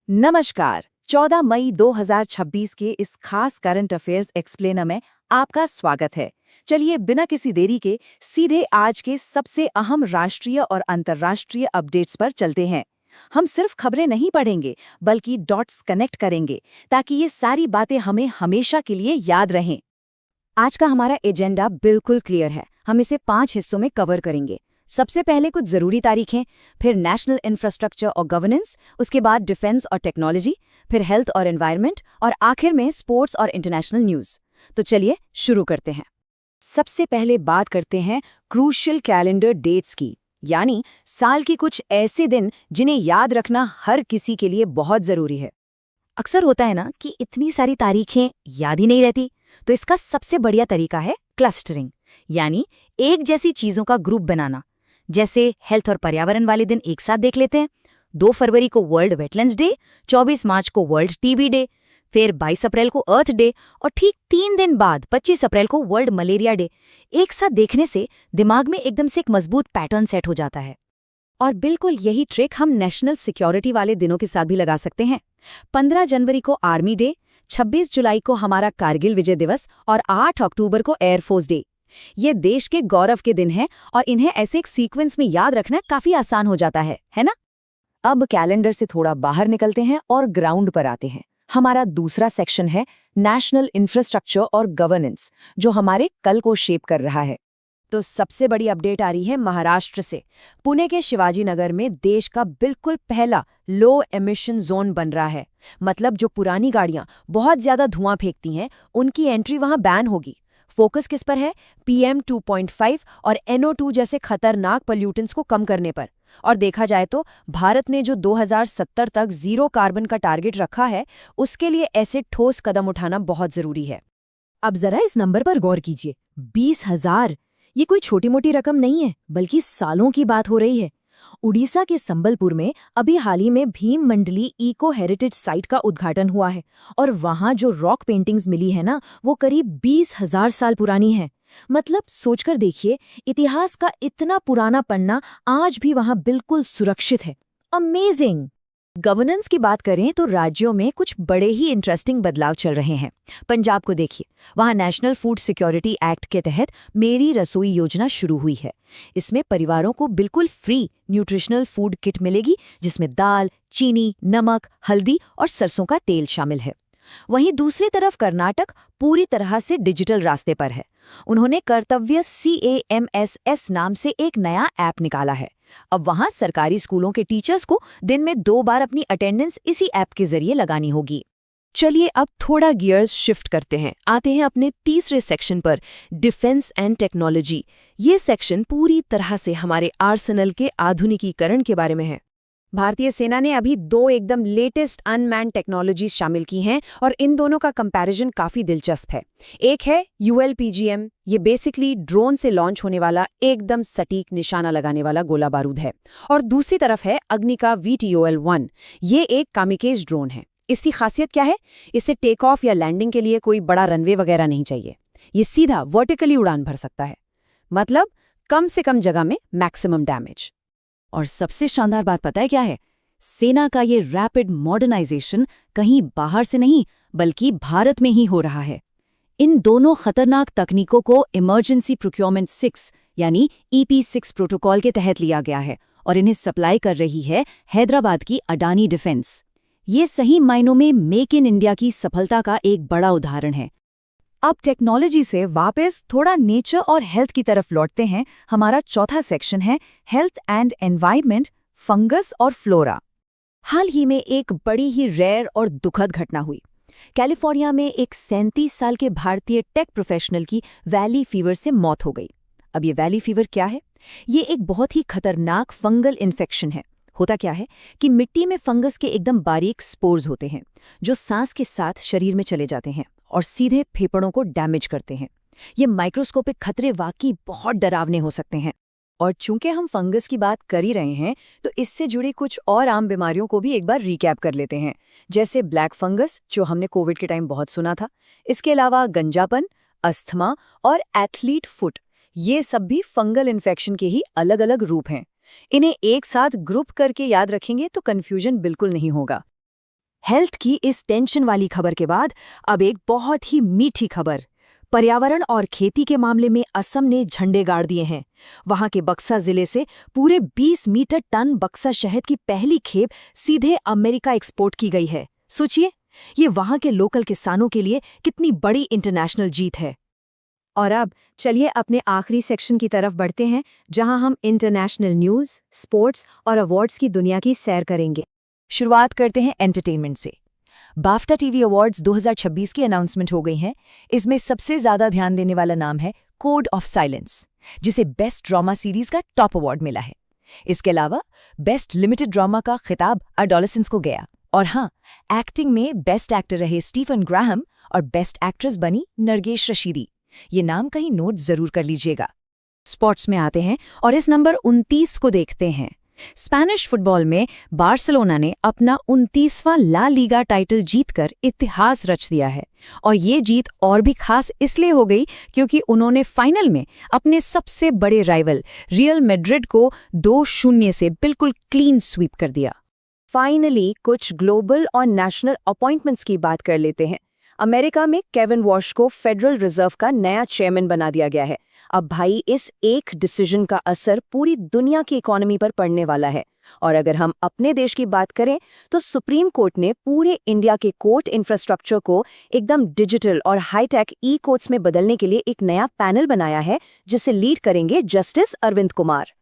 नमस्कार। 14 मई 2026 के इस खास करंट अफेयर्स एक्सप्लेनर में आपका स्वागत है। चलिए बिना किसी देरी के सीधे आज के सबसे अहम राष्ट्रीय और अंतर्राष्ट्रीय अपडेट्स पर चलते हैं। हम सिर्फ खबरें नहीं पढ़ेंगे बल्कि डॉट्स कनेक्ट करेंगे ताकि ये सारी बातें हमें हमेशा के लिए याद रहें। आज का हमारा एजेंडा बिल्कुल क्लियर है। हम इसे 5 हिस्सों में कवर करेंगे। सबसे पहले कुछ जरूरी तारीखें, फिर नेशनल इंफ्रास्ट्रक्चर और गवर्नेंस, उसके बाद डिफेंस और टेक्नोलॉजी, फिर हेल्थ और एनवायरनमेंट और आखिर में स्पोर्ट्स और इंटरनेशनल न्यूज। तो चलिए शुरू करते हैं। सबसे पहले बात करते हैं क्रूशियल कैलेंडर डेट्स की, यानी साल के कुछ ऐसे दिन जिन्हें याद रखना हर किसी के लिए बहुत जरूरी है। अक्सर होता है ना कि इतनी सारी तारीखें याद ही नहीं रहती, तो इसका सबसे बढ़िया तरीका है क्लस्टरिंग, यानी एक जैसी चीजों का ग्रुप बनाना। जैसे हेल्थ और पर्यावरण वाले दिन एक साथ देख लेते हैं। 2 फरवरी को वर्ल्ड वेटलैंड्स डे, 24 मार्च को वर्ल्ड टीबी डे, फिर 22 अप्रैल को अर्थ डे और ठीक 3 दिन बाद 25 अप्रैल को वर्ल्ड मलेरिया डे। एक साथ देखने से दिमाग में एकदम से एक मजबूत पैटर्न सेट हो जाता है। और बिल्कुल यही ट्रिक हम नेशनल सिक्योरिटी वाले दिनों के साथ भी लगा सकते हैं। 15 जनवरी को आर्मी डे, 26 जुलाई को हमारा कारगिल विजय दिवस और 8 अक्टूबर को एयरफोर्स डे। ये देश के गौरव के दिन हैं और इन्हें ऐसे एक सीक्वेंस में याद रखना काफी आसान हो जाता है ना? अब कैलेंडर से थोड़ा बाहर निकलते हैं और ग्राउंड पर आते हैं। हमारा दूसरा सेक्शन है नेशनल इंफ्रास्ट्रक्चर और गवर्नेंस, जो हमारे कल को शेप कर रहा है। तो सबसे बड़ी अपडेट आ रही है महाराष्ट्र से। पुणे के शिवाजी नगर में देश का बिल्कुल पहला लो एमिशन जोन बन रहा है। मतलब जो पुरानी गाड़ियां बहुत ज्यादा धुआं फेंकती हैं, उनकी एंट्री वहां बैन होगी। फोकस किस पर है? PM 2.5 और NO2 जैसे खतरनाक पॉल्यूटेंट्स को कम करने पर। और देखा जाए तो भारत ने जो 2070 तक जीरो कार्बन का टारगेट रखा है, उसके लिए ऐसे ठोस कदम उठाना बहुत जरूरी है। अब जरा इस नंबर पर गौर कीजिए, 20,000। ये कोई छोटी मोटी रकम नहीं है, बल्कि सालों की बात हो रही है। उड़ीसा के संबलपुर में अभी हाल ही में भीम मंडली इको हेरिटेज साइट का उद्घाटन हुआ है और वहां जो रॉक पेंटिंग्स मिली है ना, वो करीब 20,000 साल पुरानी है। मतलब सोचकर देखिए, इतिहास का इतना पुराना पन्ना आज भी वहां बिल्कुल सुरक्षित है। अमेजिंग। गवर्नेंस की बात करें तो राज्यों में कुछ बड़े ही इंटरेस्टिंग बदलाव चल रहे हैं। पंजाब को देखिए, वहां नेशनल फूड सिक्योरिटी एक्ट के तहत मेरी रसोई योजना शुरू हुई है। इसमें परिवारों को बिल्कुल फ्री न्यूट्रिशनल फूड किट मिलेगी, जिसमें दाल, चीनी, नमक, हल्दी और सरसों का तेल शामिल है। वहीं दूसरी तरफ कर्नाटक पूरी तरह से डिजिटल रास्ते पर है। उन्होंने कर्तव्य CAMSS नाम से एक नया ऐप निकाला है। अब वहां सरकारी स्कूलों के टीचर्स को दिन में 2 बार अपनी अटेंडेंस इसी ऐप के जरिए लगानी होगी। चलिए अब थोड़ा गियर्स शिफ्ट करते हैं, आते हैं अपने तीसरे सेक्शन पर, डिफेंस एंड टेक्नोलॉजी। ये सेक्शन पूरी तरह से हमारे आर्सेनल के आधुनिकीकरण के बारे में है। भारतीय सेना ने अभी 2 एकदम लेटेस्ट अनमैन्ड टेक्नोलॉजीज शामिल की हैं और इन दोनों का कंपैरिजन काफी दिलचस्प है। एक है ULPGM, ये बेसिकली ड्रोन से लॉन्च होने वाला एकदम सटीक निशाना लगाने वाला गोला बारूद है। और दूसरी तरफ है अग्निका VTOL-1, ये एक कामिकेज ड्रोन है। इसकी खासियत क्या है? इसे टेक ऑफ या लैंडिंग के लिए कोई बड़ा रनवे वगैरह नहीं चाहिए। ये सीधा वर्टिकली उड़ान भर सकता है, मतलब कम से कम जगह में मैक्सिमम डैमेज। और सबसे शानदार बात पता है क्या है? सेना का ये रैपिड मॉडर्नाइजेशन कहीं बाहर से नहीं, बल्कि भारत में ही हो रहा है। इन दोनों खतरनाक तकनीकों को इमरजेंसी प्रोक्योरमेंट 6 यानी EP6 प्रोटोकॉल के तहत लिया गया है और इन्हें सप्लाई कर रही है हैदराबाद की अडानी डिफेंस। ये सही मायनों में मेक इन इंडिया की सफलता का एक बड़ा उदाहरण है। अब टेक्नोलॉजी से वापस थोड़ा नेचर और हेल्थ की तरफ लौटते हैं। हमारा चौथा सेक्शन है हेल्थ एंड एनवायरनमेंट, फंगस और फ्लोरा। हाल ही में एक बड़ी ही रेयर और दुखद घटना हुई। कैलिफोर्निया में एक 37 साल के भारतीय टेक प्रोफेशनल की वैली फीवर से मौत हो गई। अब ये वैली फीवर क्या है? ये एक बहुत ही खतरनाक फंगल इन्फेक्शन है। होता क्या है कि मिट्टी में फंगस के एकदम बारीक स्पोर्स होते हैं, जो सांस के साथ शरीर में चले जाते हैं और सीधे फेफड़ों को डैमेज करते हैं। ये माइक्रोस्कोपिक खतरे वाकई बहुत डरावने हो सकते हैं। और चूंकि हम फंगस की बात कर ही रहे हैं, तो इससे जुड़ी कुछ और आम बीमारियों को भी एक बार रिकैप कर लेते हैं। जैसे ब्लैक फंगस, जो हमने कोविड के टाइम बहुत सुना था। इसके अलावा गंजापन, अस्थमा और एथलीट फुट, ये सब भी फंगल इन्फेक्शन के ही अलग अलग रूप हैं। इन्हें एक साथ ग्रुप करके याद रखेंगे तो कन्फ्यूजन बिल्कुल नहीं होगा। हेल्थ की इस टेंशन वाली खबर के बाद अब एक बहुत ही मीठी खबर। पर्यावरण और खेती के मामले में असम ने झंडे गाड़ दिए हैं। वहां के बक्सा जिले से पूरे 20 मीटर टन बक्सा शहद की पहली खेप सीधे अमेरिका एक्सपोर्ट की गई है। सोचिए, ये वहां के लोकल किसानों के लिए कितनी बड़ी इंटरनेशनल जीत है। और अब चलिए अपने आखिरी सेक्शन की तरफ बढ़ते हैं, जहां हम इंटरनेशनल न्यूज़, स्पोर्ट्स और अवार्ड्स की दुनिया की सैर करेंगे। शुरुआत करते हैं एंटरटेनमेंट से। बाफ्टा टीवी अवार्ड्स 2026 की अनाउंसमेंट हो गई है। इसमें सबसे ज्यादा ध्यान देने वाला नाम है कोड ऑफ साइलेंस, जिसे बेस्ट ड्रामा सीरीज का टॉप अवार्ड मिला है। इसके अलावा बेस्ट लिमिटेड ड्रामा का खिताब एडोलेसेंस को गया। और हाँ, एक्टिंग में बेस्ट एक्टर रहे स्टीफन ग्राहम और बेस्ट एक्ट्रेस बनी नरगेश रशीदी। ये नाम कहीं नोट जरूर कर लीजिएगा। स्पोर्ट्स में आते हैं और इस नंबर 29 को देखते हैं। स्पेनिश फुटबॉल में बार्सिलोना ने अपना 29वां ला लीगा टाइटल जीतकर इतिहास रच दिया है। और ये जीत और भी खास इसलिए हो गई क्योंकि उन्होंने फाइनल में अपने सबसे बड़े राइवल रियल मैड्रिड को 2-0 से बिल्कुल क्लीन स्वीप कर दिया। फाइनली कुछ ग्लोबल और नेशनल अपॉइंटमेंट्स की बात कर लेते हैं। अमेरिका में केविन वॉश को फेडरल रिजर्व का नया चेयरमैन बना दिया गया है। अब भाई, इस एक डिसीजन का असर पूरी दुनिया की इकोनॉमी पर पड़ने वाला है। और अगर हम अपने देश की बात करें तो सुप्रीम कोर्ट ने पूरे इंडिया के कोर्ट इंफ्रास्ट्रक्चर को एकदम डिजिटल और हाईटेक ई कोर्ट्स में बदलने के लिए एक नया पैनल बनाया है, जिसे लीड करेंगे जस्टिस अरविंद कुमार।